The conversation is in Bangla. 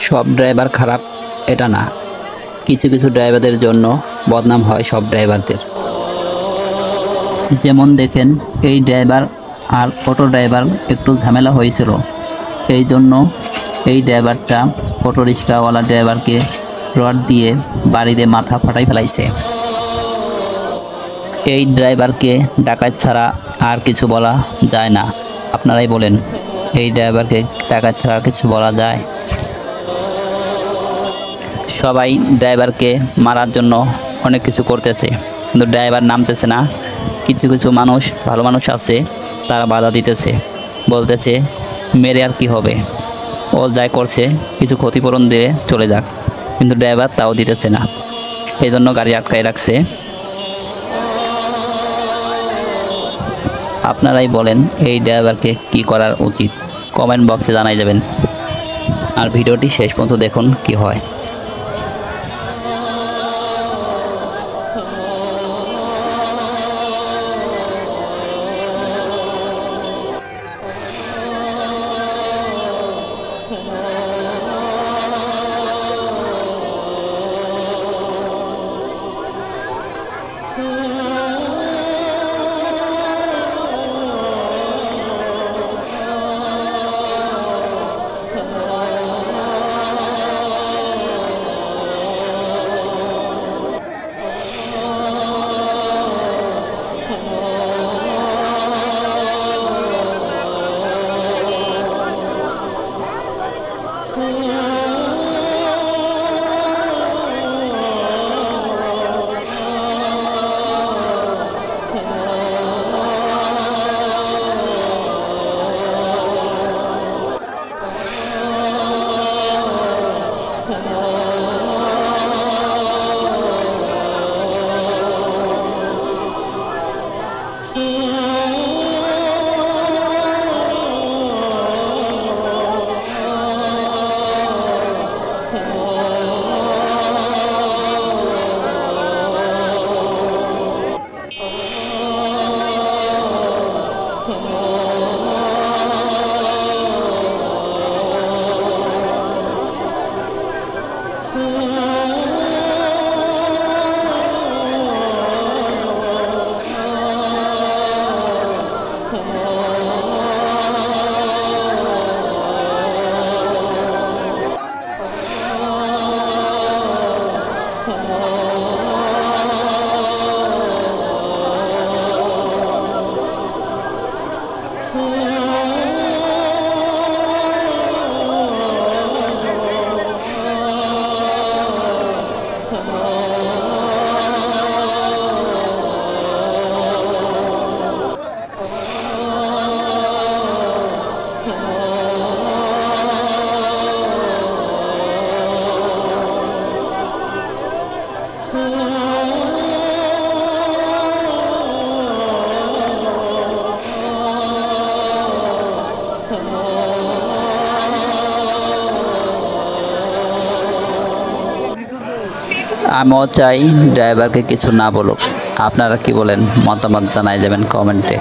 সব ড্রাইভার খারাপ এটা না, কিছু কিছু ড্রাইভারদের জন্য বদনাম হয় সব ড্রাইভারদের। যেমন দেখেন, এই ড্রাইভার আর অটো ড্রাইভার একটু ঝামেলা হয়েছিল, এই জন্য এই ড্রাইভারটা অটো রিক্সাওয়ালা ড্রাইভারকে রড দিয়ে বাড়িতে মাথা ফাটাই ফেলাইছে। এই ড্রাইভারকে ডাকাত ছাড়া আর কিছু বলা যায় না। আপনারাই বলেন, এই ড্রাইভারকে ডাকাত ছাড়া কিছু বলা যায়? সবাই ড্রাইভারকে মারার জন্য অনেক কিছু করতেছে, কিন্তু ড্রাইভার নামতেছে না। কিছু কিছু মানুষ, ভালো মানুষ আছে, তারা বাধা দিতেছে, বলতেছে মেরে আর কি হবে, ও যাই করছে কিছু ক্ষতিপূরণ দিয়ে চলে যাক, কিন্তু ড্রাইভার তাও দিতেছে না, এই জন্য গাড়ি আটকায় রাখছে। আপনারাই বলেন এই ড্রাইভারকে কি করার উচিত, কমেন্ট বক্সে জানাই দেবেন। আর ভিডিওটি শেষ পর্যন্ত দেখুন কি হয়। আমিও চাই ড্রাইভারকে কিছু না বলুক। আপনারা কি বলেন? মতামত জানাই দেবেন কমেন্টে।